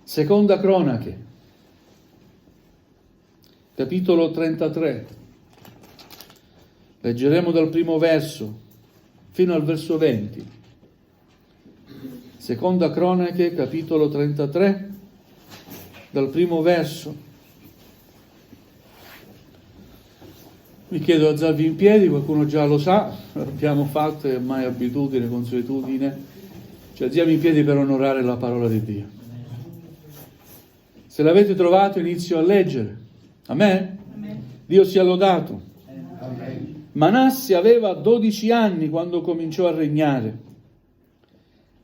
Seconda Cronache, capitolo 33. Leggeremo dal primo verso fino al verso 20. Seconda Cronache, capitolo 33, dal primo verso. Vi chiedo di alzarvi in piedi, qualcuno già lo sa, l'abbiamo fatto, è ormai abitudine, consuetudine. Ci alziamo in piedi per onorare la parola di Dio. Se l'avete trovato inizio a leggere. Amen? Amen. Dio sia lodato. Amen. Manasse aveva 12 anni quando cominciò a regnare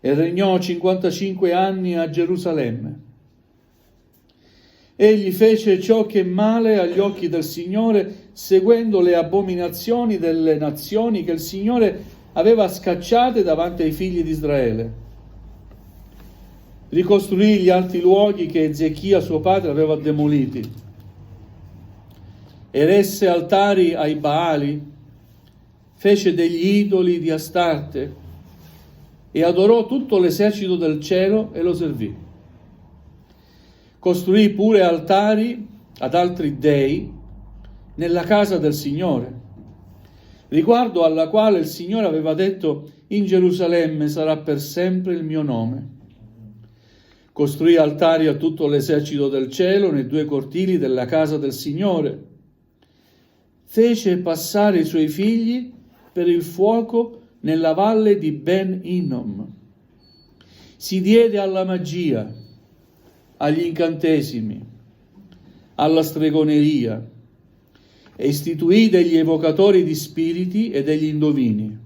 e regnò 55 anni a Gerusalemme. Egli fece ciò che è male agli occhi del Signore, seguendo le abominazioni delle nazioni che il Signore aveva scacciate davanti ai figli di Israele. Ricostruì gli alti luoghi che Ezechia suo padre aveva demoliti. Eresse altari ai Baali, fece degli idoli di Astarte e adorò tutto l'esercito del cielo e lo servì. Costruì pure altari ad altri dei nella casa del Signore, riguardo alla quale il Signore aveva detto: in Gerusalemme sarà per sempre il mio nome. Costruì altari a tutto l'esercito del cielo nei 2 cortili della casa del Signore. Fece passare i suoi figli per il fuoco nella valle di Ben Hinnom. Si diede alla magia, agli incantesimi, alla stregoneria e istituì degli evocatori di spiriti e degli indovini.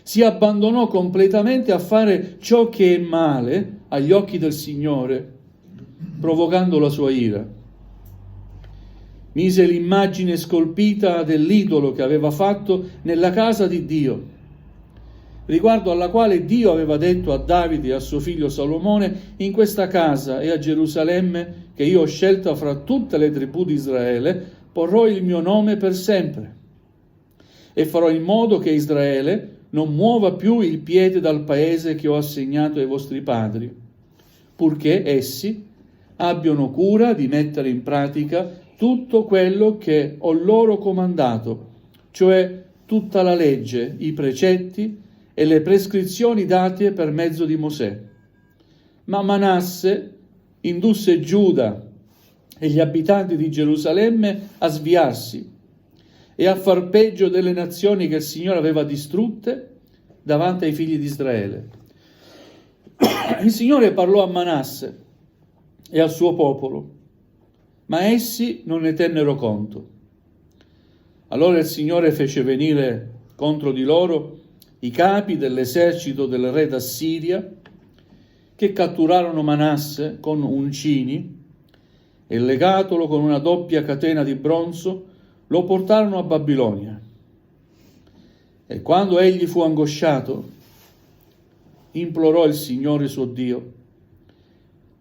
Si abbandonò completamente a fare ciò che è male agli occhi del Signore, provocando la sua ira. Mise l'immagine scolpita dell'idolo che aveva fatto nella casa di Dio, riguardo alla quale Dio aveva detto a Davide e a suo figlio Salomone: in questa casa e a Gerusalemme, che io ho scelta fra tutte le tribù di Israele, porrò il mio nome per sempre. E farò in modo che Israele non muova più il piede dal paese che ho assegnato ai vostri padri, purché essi abbiano cura di mettere in pratica tutto quello che ho loro comandato, cioè tutta la legge, i precetti e le prescrizioni date per mezzo di Mosè. Ma Manasse indusse Giuda e gli abitanti di Gerusalemme a sviarsi e a far peggio delle nazioni che il Signore aveva distrutte davanti ai figli di Israele. Il Signore parlò a Manasse e al suo popolo, ma essi non ne tennero conto. Allora il Signore fece venire contro di loro i capi dell'esercito del re d'Assiria, che catturarono Manasse con uncini e, legatolo con una doppia catena di bronzo, lo portarono a Babilonia. E quando egli fu angosciato, implorò il Signore suo Dio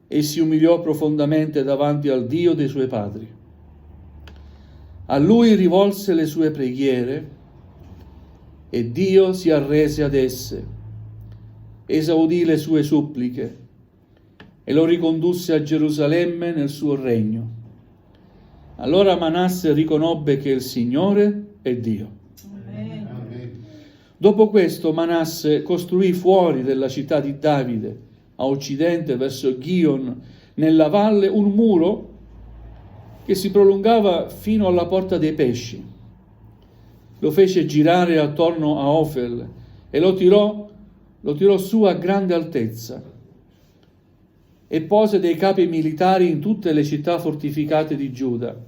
e si umiliò profondamente davanti al Dio dei suoi padri. A lui rivolse le sue preghiere e Dio si arrese ad esse, esaudì le sue suppliche e lo ricondusse a Gerusalemme nel suo regno. Allora Manasse riconobbe che il Signore è Dio. Amen. Dopo questo Manasse costruì fuori della città di Davide, a occidente verso Ghion, nella valle, un muro che si prolungava fino alla porta dei pesci. Lo fece girare attorno a Ofel e lo tirò su a grande altezza e pose dei capi militari in tutte le città fortificate di Giuda.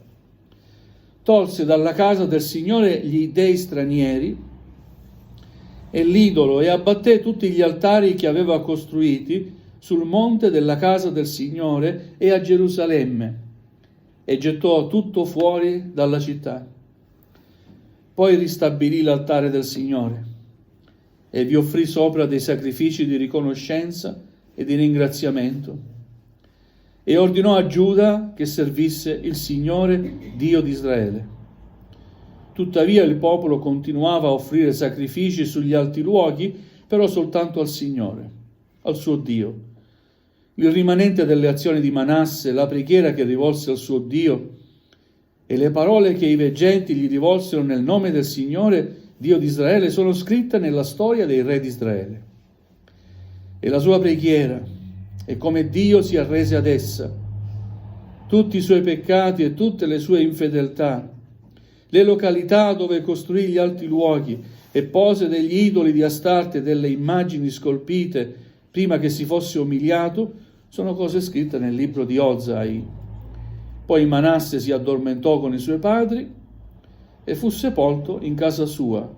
Tolse dalla casa del Signore gli dei stranieri e l'idolo e abbatté tutti gli altari che aveva costruiti sul monte della casa del Signore e a Gerusalemme e gettò tutto fuori dalla città. Poi ristabilì l'altare del Signore e vi offrì sopra dei sacrifici di riconoscenza e di ringraziamento e ordinò a Giuda che servisse il Signore Dio di Israele. Tuttavia il popolo continuava a offrire sacrifici sugli alti luoghi, però soltanto al Signore, al suo Dio, il rimanente delle azioni di Manasse, la preghiera che rivolse al suo Dio e le parole che i veggenti gli rivolsero nel nome del Signore, Dio di Israele, sono scritte nella storia dei re di Israele. E la sua preghiera e come Dio si arrese ad essa, tutti i suoi peccati e tutte le sue infedeltà, le località dove costruì gli alti luoghi e pose degli idoli di Astarte e delle immagini scolpite prima che si fosse umiliato, sono cose scritte nel libro di Ozai. Poi Manasse si addormentò con i suoi padri e fu sepolto in casa sua,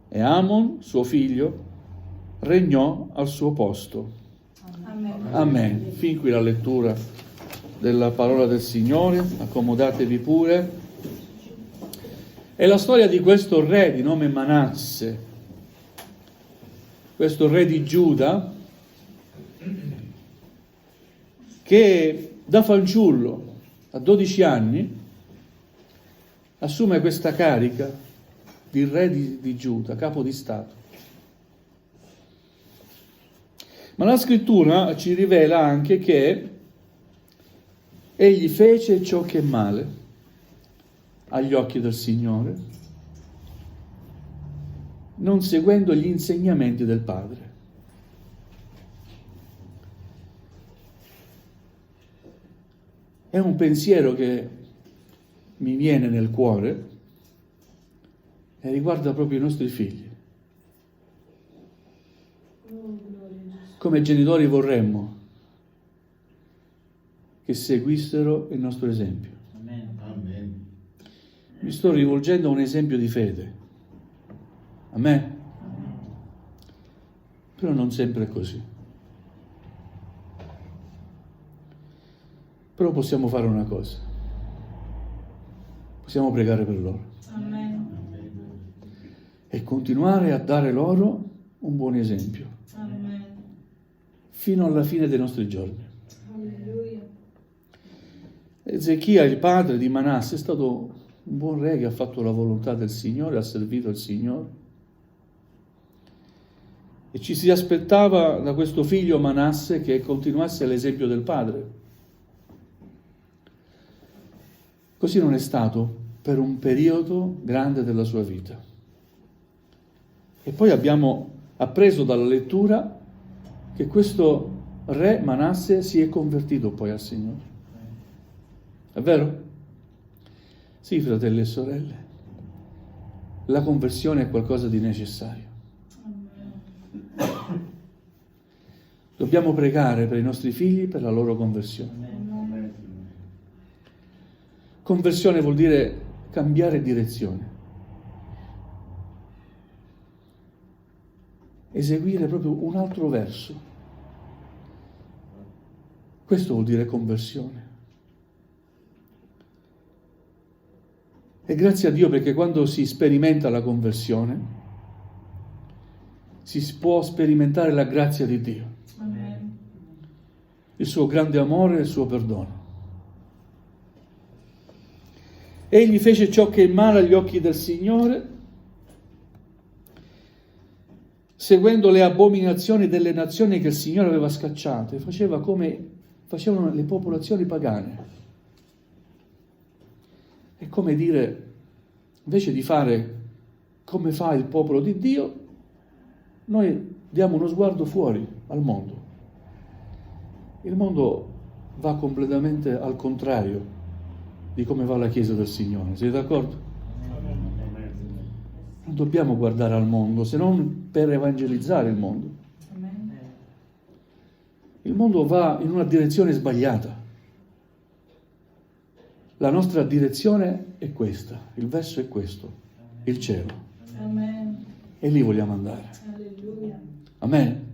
e Amon, suo figlio, regnò al suo posto. Amen. Amen. Fin qui la lettura della parola del Signore, accomodatevi pure. È la storia di questo re di nome Manasse, questo re di Giuda, che da fanciullo, a 12 anni, assume questa carica di re di Giuda, capo di Stato. Ma la scrittura ci rivela anche che egli fece ciò che è male agli occhi del Signore, non seguendo gli insegnamenti del Padre. È un pensiero che mi viene nel cuore e riguarda proprio i nostri figli. Come genitori vorremmo che seguissero il nostro esempio. Amen. Mi sto rivolgendo a un esempio di fede. A me? Però non sempre è così. Però possiamo fare una cosa. Possiamo pregare per loro. Amen. E continuare a dare loro un buon esempio. Amen. Fino alla fine dei nostri giorni. Alleluia. Ezechia, il padre di Manasse, è stato un buon re che ha fatto la volontà del Signore, ha servito il Signore. E ci si aspettava da questo figlio Manasse che continuasse l'esempio del padre. Così non è stato per un periodo grande della sua vita. E poi abbiamo appreso dalla lettura che questo re Manasse si è convertito poi al Signore. È vero? Sì, fratelli e sorelle, la conversione è qualcosa di necessario. Dobbiamo pregare per i nostri figli, per la loro conversione. Conversione vuol dire cambiare direzione, eseguire proprio un altro verso. Questo vuol dire conversione. E grazie a Dio perché quando si sperimenta la conversione, si può sperimentare la grazia di Dio, Amen. il suo grande amore e il suo perdono. Egli fece ciò che è male agli occhi del Signore, seguendo le abominazioni delle nazioni che il Signore aveva scacciate. Faceva come facevano le popolazioni pagane. È come dire, invece di fare come fa il popolo di Dio, noi diamo uno sguardo fuori al mondo. Il mondo va completamente al contrario di come va la Chiesa del Signore. Siete d'accordo? Non dobbiamo guardare al mondo, se non per evangelizzare il mondo. Amen. Il mondo va in una direzione sbagliata. La nostra direzione è questa, il verso è questo, il cielo. Amen. E lì vogliamo andare. Alleluia. Amen.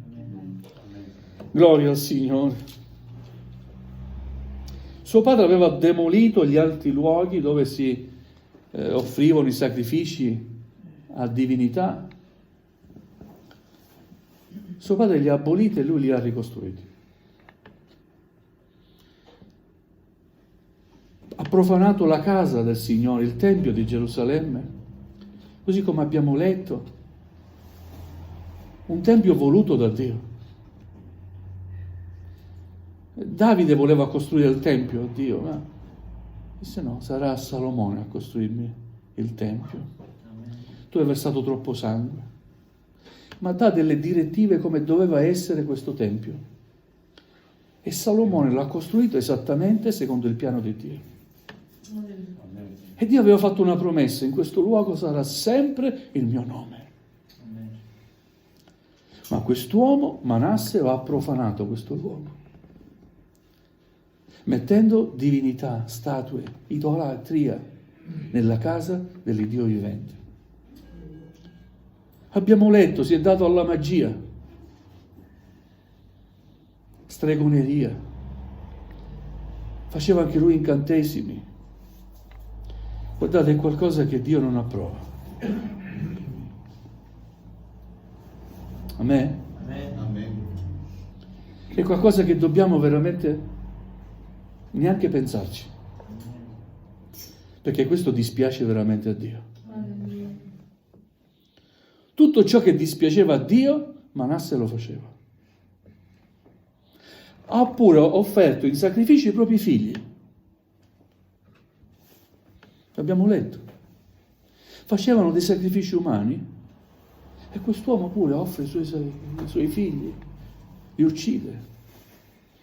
Gloria al Signore. Suo padre aveva demolito gli alti luoghi dove si offrivano i sacrifici a divinità. Suo padre li ha aboliti e lui li ha ricostruiti. Ha profanato la casa del Signore, il Tempio di Gerusalemme, così come abbiamo letto, un Tempio voluto da Dio. Davide voleva costruire il Tempio a Dio, ma disse no, sarà Salomone a costruirmi il Tempio. Tu hai versato troppo sangue. Ma dà delle direttive come doveva essere questo Tempio. E Salomone l'ha costruito esattamente secondo il piano di Dio. E Dio aveva fatto una promessa: in questo luogo sarà sempre il mio nome. Ma quest'uomo, Manasse, ha profanato questo luogo, mettendo divinità, statue, idolatria nella casa dell'Iddio vivente. Abbiamo letto, si è dato alla magia, stregoneria, faceva anche lui incantesimi. Guardate, è qualcosa che Dio non approva. Amen? Amen. È qualcosa che dobbiamo veramente neanche pensarci, perché questo dispiace veramente a Dio. Tutto ciò che dispiaceva a Dio, Manasse lo faceva. Ha pure offerto in sacrificio i propri figli. Abbiamo letto. Facevano dei sacrifici umani e quest'uomo pure offre i suoi figli, li uccide,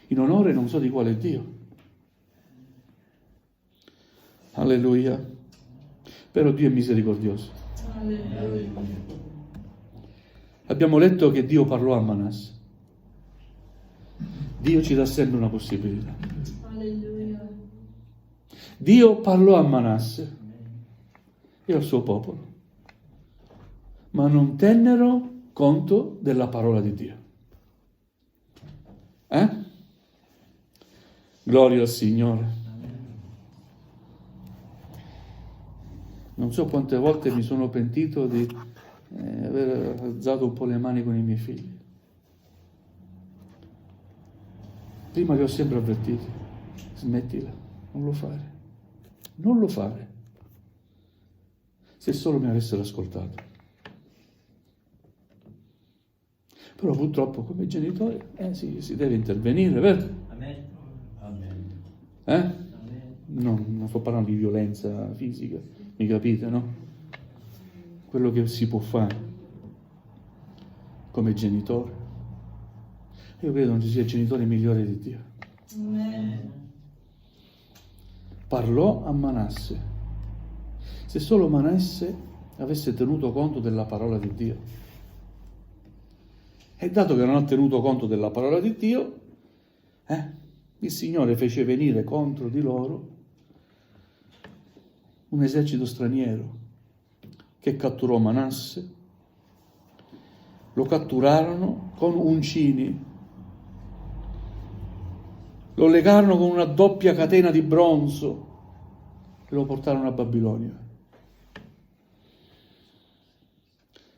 in onore non so di quale Dio. Alleluia. Però Dio è misericordioso. Alleluia. Abbiamo letto che Dio parlò a Manasse. Dio ci dà sempre una possibilità. Alleluia. Dio parlò a Manasse e al suo popolo, ma non tennero conto della parola di Dio. Gloria al Signore. Non so quante volte mi sono pentito di aver alzato un po' le mani con i miei figli. Prima li ho sempre avvertiti: smettila, non lo fare, non lo fare. Se solo mi avessero ascoltato. Però purtroppo come genitori si deve intervenire, vero? Amen. Non sto parlando di violenza fisica, mi capite, no? Quello che si può fare come genitore. Io credo non ci sia genitore migliore di Dio. Amen. Parlò a Manasse. Se solo Manasse avesse tenuto conto della parola di Dio. E dato che non ha tenuto conto della parola di Dio, il Signore fece venire contro di loro un esercito straniero che catturò Manasse, lo catturarono con uncini, lo legarono con una doppia catena di bronzo e lo portarono a Babilonia.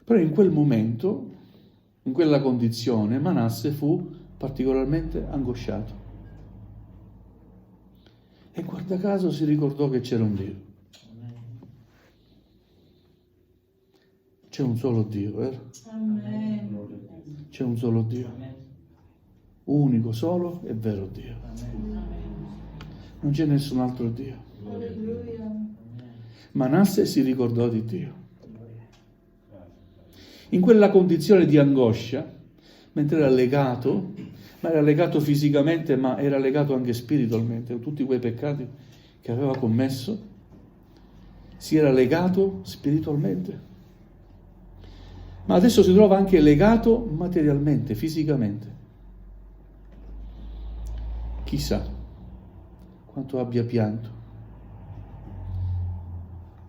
Però in quel momento, in quella condizione, Manasse fu particolarmente angosciato. E guarda caso si ricordò che c'era un Dio. C'è un solo Dio, vero? Amen. C'è un solo Dio. Unico, solo e vero Dio. Non c'è nessun altro Dio. Alleluia. Manasse si ricordò di Dio. In quella condizione di angoscia, mentre era legato, ma era legato fisicamente, ma era legato anche spiritualmente, tutti quei peccati che aveva commesso, si era legato spiritualmente. Ma adesso si trova anche legato materialmente, fisicamente. Chissà quanto abbia pianto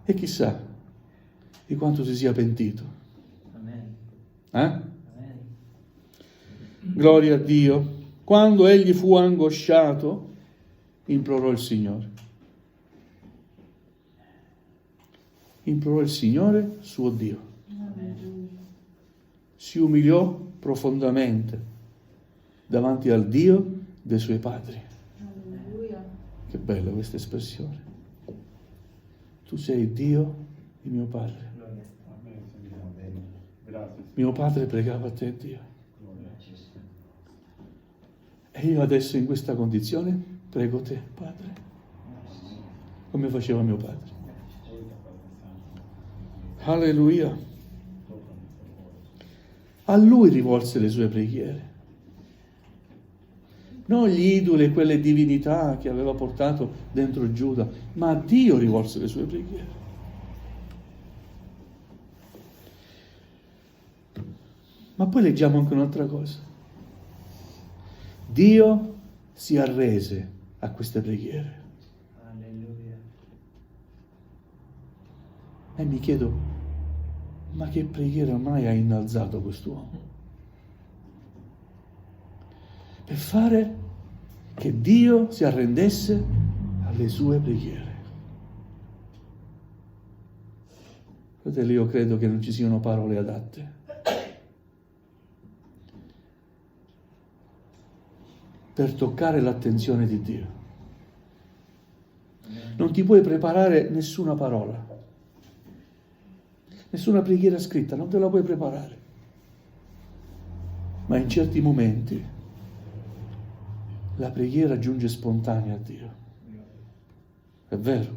e chissà di quanto si sia pentito. Gloria a Dio. Quando egli fu angosciato, implorò il Signore. Implorò il Signore, suo Dio. Si umiliò profondamente davanti al Dio dei suoi padri. Alleluia. Che bella questa espressione. Tu sei Dio di mio padre. Mio padre pregava a te, Dio. E E io adesso in questa condizione prego te, Padre, come faceva mio padre. Alleluia. A lui rivolse le sue preghiere. Non gli idoli e quelle divinità che aveva portato dentro Giuda, ma a Dio rivolse le sue preghiere. Ma poi leggiamo anche un'altra cosa. Dio si arrese a queste preghiere. Alleluia. E mi chiedo, ma che preghiera mai ha innalzato quest'uomo? Per fare che Dio si arrendesse alle sue preghiere. Fratelli, io credo che non ci siano parole adatte. Per toccare l'attenzione di Dio. Non ti puoi preparare nessuna parola, nessuna preghiera scritta, non te la puoi preparare. Ma in certi momenti la preghiera giunge spontanea a Dio. È vero.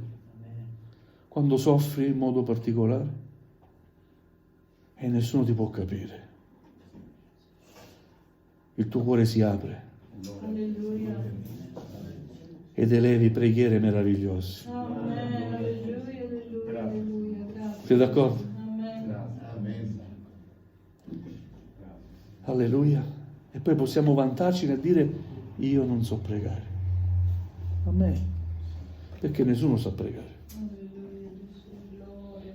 Quando soffri in modo particolare e nessuno ti può capire, il tuo cuore si apre. Alleluia. Ed elevi preghiere meravigliose. Amen. Alleluia, alleluia, alleluia. Grazie. Sei d'accordo? Amen. Alleluia. E poi possiamo vantarci nel dire io non so pregare. Amen. Perché nessuno sa pregare. Alleluia, Gesù. Gloria.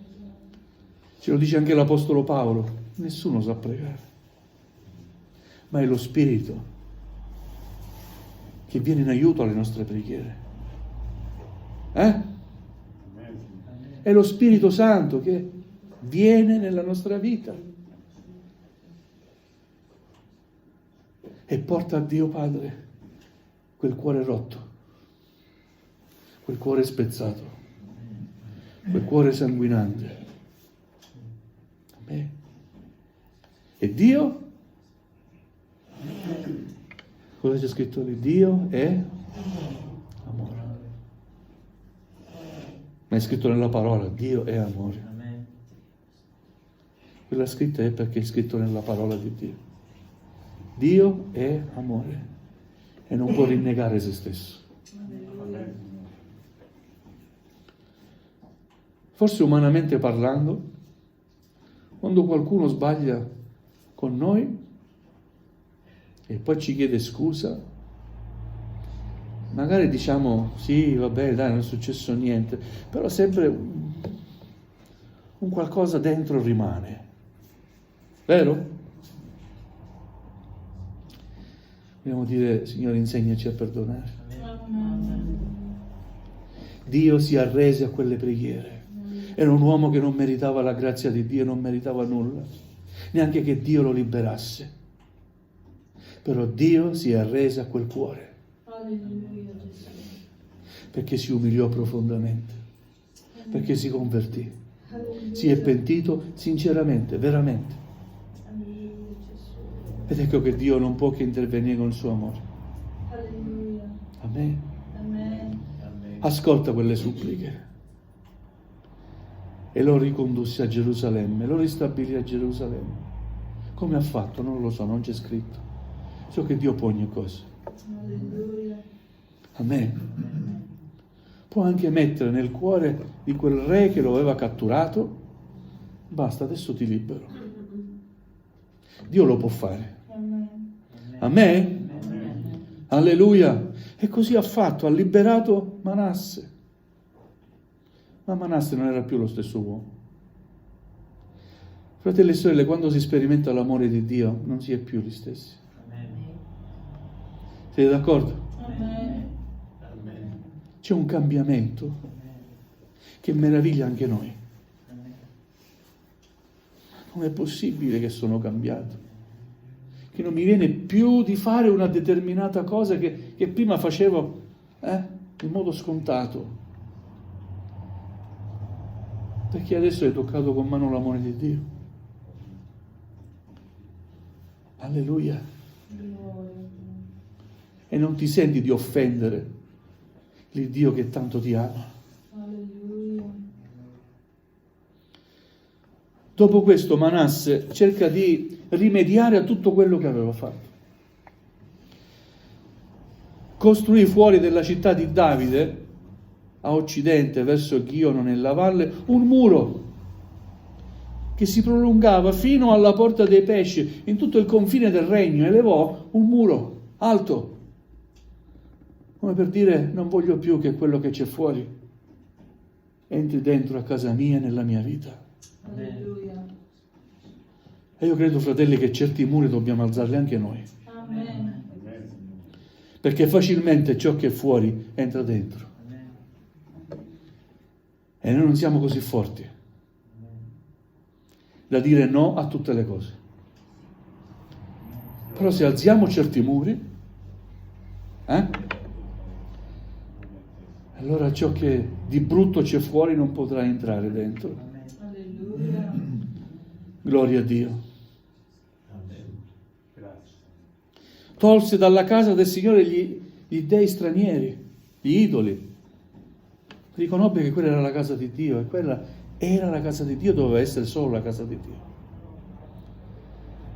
Ce lo dice anche l'Apostolo Paolo. Nessuno sa pregare. Ma è lo Spirito che viene in aiuto alle nostre preghiere. È lo Spirito Santo che viene nella nostra vita e porta a Dio Padre quel cuore rotto, quel cuore spezzato, quel cuore sanguinante. Amen. E Dio? Cosa c'è scritto lì? Dio è amore. Ma è scritto nella parola, Dio è amore. Amen. Quella scritta è perché è scritto nella parola di Dio. Dio è amore e non può rinnegare se stesso. Forse umanamente parlando, quando qualcuno sbaglia con noi e poi ci chiede scusa, magari diciamo sì, vabbè, dai, non è successo niente, però sempre un qualcosa dentro rimane, vero? Dobbiamo dire, Signore, insegnaci a perdonare. Amen. Dio si arrese a quelle preghiere. Era un uomo che non meritava la grazia di Dio, non meritava nulla, neanche che Dio lo liberasse. Però Dio si arrese a quel cuore. Alleluia, Gesù. Perché si umiliò profondamente, perché si convertì, Alleluia. si è pentito sinceramente, veramente. Alleluia, Gesù. Ed ecco che Dio non può che intervenire con il suo amore. Alleluia. Amen. Amen. Ascolta quelle suppliche. E lo ricondusse a Gerusalemme, lo ristabilì a Gerusalemme. Come ha fatto? Non lo so, non c'è scritto. So che Dio può ogni cosa. Alleluia. Amen. Può anche mettere nel cuore di quel re che lo aveva catturato, basta, adesso ti libero. Dio lo può fare. Amen. Amen? Alleluia. E così ha fatto, ha liberato Manasse. Ma Manasse non era più lo stesso uomo. Fratelli e sorelle, quando si sperimenta l'amore di Dio, non si è più gli stessi. Siete d'accordo? Amen. C'è un cambiamento che meraviglia anche noi. Non è possibile che sono cambiato, che non mi viene più di fare una determinata cosa che prima facevo in modo scontato, perché adesso hai toccato con mano l'amore di Dio. Alleluia. Gloria. e non ti senti di offendere il Dio che tanto ti ama. Alleluia. Dopo questo Manasse cerca di rimediare a tutto quello che aveva fatto. Costruì fuori della città di Davide, a occidente verso Ghiono nella valle, un muro che si prolungava fino alla porta dei pesci, in tutto il confine del regno, elevò un muro alto, come per dire: non voglio più che quello che c'è fuori entri dentro a casa mia, nella mia vita. Alleluia. E io credo, fratelli, che certi muri dobbiamo alzarli anche noi, Amen. perché facilmente ciò che è fuori entra dentro. E noi non siamo così forti da dire no a tutte le cose. Però se alziamo certi muri, allora ciò che di brutto c'è fuori non potrà entrare dentro. Alleluia. Gloria a Dio. Tolse dalla casa del Signore gli dei stranieri, gli idoli. Riconobbe che quella era la casa di Dio, e quella era la casa di Dio, doveva essere solo la casa di Dio.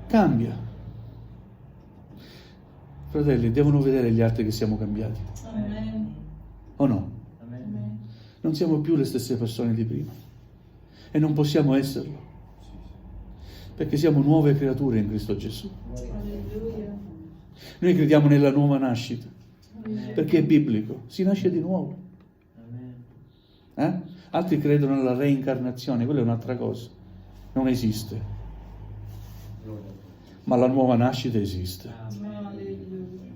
Cambia. Fratelli, devono vedere gli altri che siamo cambiati. Amen. O no? Amen. Non siamo più le stesse persone di prima. E non possiamo esserlo. Perché siamo nuove creature in Cristo Gesù. Alleluia. Noi crediamo nella nuova nascita. Amen. Perché è biblico. Si nasce di nuovo. Altri credono nella reincarnazione, quella è un'altra cosa, non esiste, ma la nuova nascita esiste. Alleluia.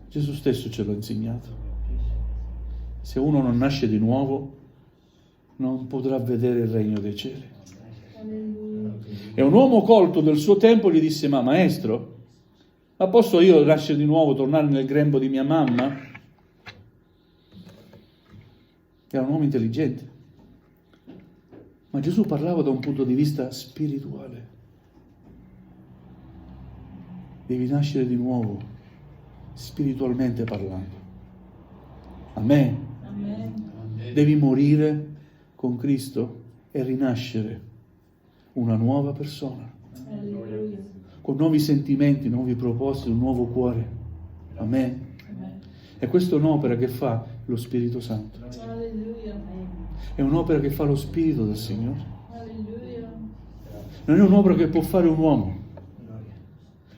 Gesù stesso ce l'ha insegnato. Se uno non nasce di nuovo non potrà vedere il regno dei cieli. Alleluia. E un uomo colto del suo tempo gli disse: ma maestro, ma posso io nascere di nuovo, tornare nel grembo di mia mamma? Era un uomo intelligente, ma Gesù parlava da un punto di vista spirituale. Devi nascere di nuovo, spiritualmente parlando. Amen. Amen. Devi morire con Cristo e rinascere una nuova persona, Alleluia. con nuovi sentimenti, nuovi propositi, un nuovo cuore. Amen. Amen. E questa è un'opera che fa lo Spirito Santo. Alleluia. È un'opera che fa lo Spirito del Signore. Alleluia. Non è un'opera che può fare un uomo.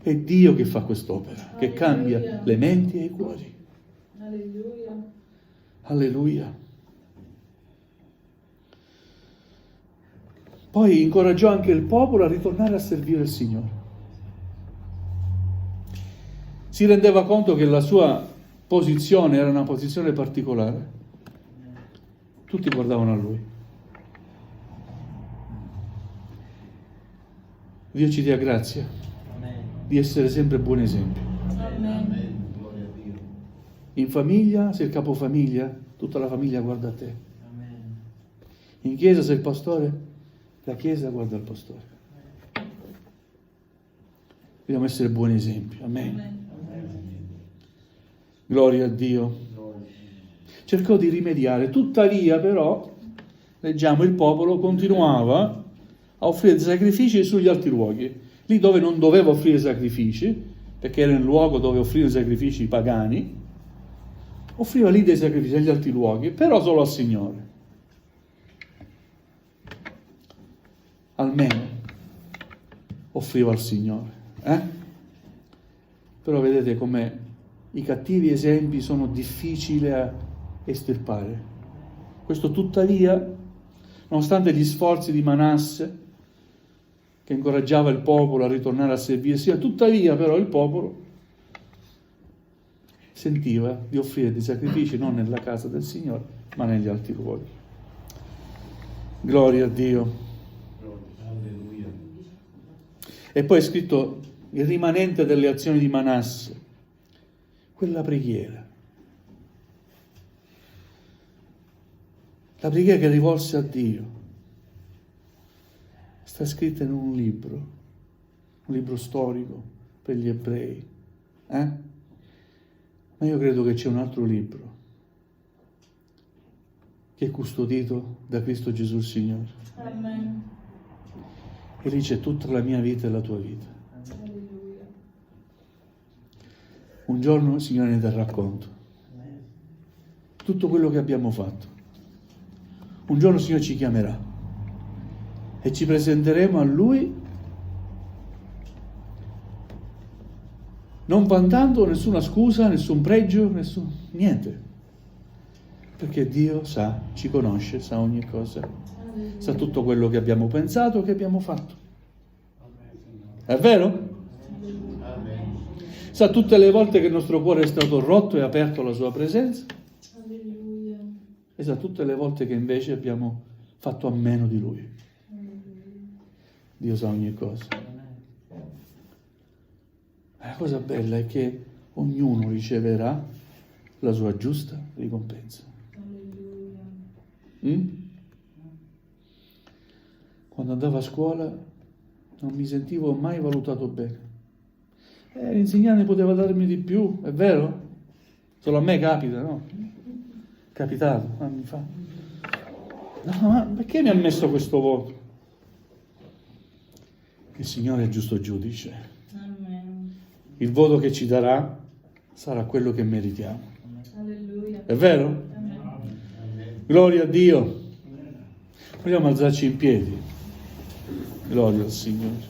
È Dio che fa quest'opera, che cambia le menti e i cuori. Alleluia. Alleluia. Poi incoraggiò anche il popolo a ritornare a servire il Signore. Si rendeva conto che la sua posizione era una posizione particolare. Tutti guardavano a lui. Dio ci dia grazia di essere sempre buon esempio. Amen. In famiglia, sei il capofamiglia, tutta la famiglia guarda a te. In chiesa sei il pastore, la chiesa guarda il pastore. Dobbiamo essere buoni esempi. Amen. Amen. Gloria a Dio. Cercò di rimediare, tuttavia però, leggiamo, il popolo continuava a offrire sacrifici sugli altri luoghi. Lì dove non doveva offrire sacrifici, perché era il luogo dove offrire sacrifici pagani, offriva lì dei sacrifici agli altri luoghi, però solo al Signore. Almeno offriva al Signore. Però vedete com'è, i cattivi esempi sono difficili a estirpare. Questo tuttavia, nonostante gli sforzi di Manasse, che incoraggiava il popolo a ritornare a servirsi, tuttavia però il popolo sentiva di offrire dei sacrifici non nella casa del Signore, ma negli altri luoghi. Gloria a Dio. Alleluia. E poi è scritto il rimanente delle azioni di Manasse, quella preghiera. La preghiera che rivolse a Dio sta scritta in un libro storico per gli ebrei. Ma io credo che c'è un altro libro che è custodito da Cristo Gesù il Signore. Amen. E lì c'è tutta la mia vita e la tua vita. Alleluia. Un giorno il Signore ne terrà conto. Tutto quello che abbiamo fatto. Un giorno il Signore ci chiamerà e ci presenteremo a Lui non vantando nessuna scusa, nessun pregio, niente. Perché Dio sa, ci conosce, sa ogni cosa. Sa tutto quello che abbiamo pensato, che abbiamo fatto. È vero? Sa tutte le volte che il nostro cuore è stato rotto e aperto alla sua presenza. Alleluia. E sa tutte le volte che invece abbiamo fatto a meno di Lui. Dio sa ogni cosa. La cosa bella è che ognuno riceverà la sua giusta ricompensa. Alleluia. Quando andavo a scuola non mi sentivo mai valutato bene. L'insegnante poteva darmi di più, è vero? Solo a me capita, no? Capitato anni fa. No, ma perché mi ha messo questo voto? Il Signore è il giusto giudice. Amen. Il voto che ci darà sarà quello che meritiamo. Alleluia. È vero? Amen. Gloria a Dio. Vogliamo alzarci in piedi. Gloria al Signore.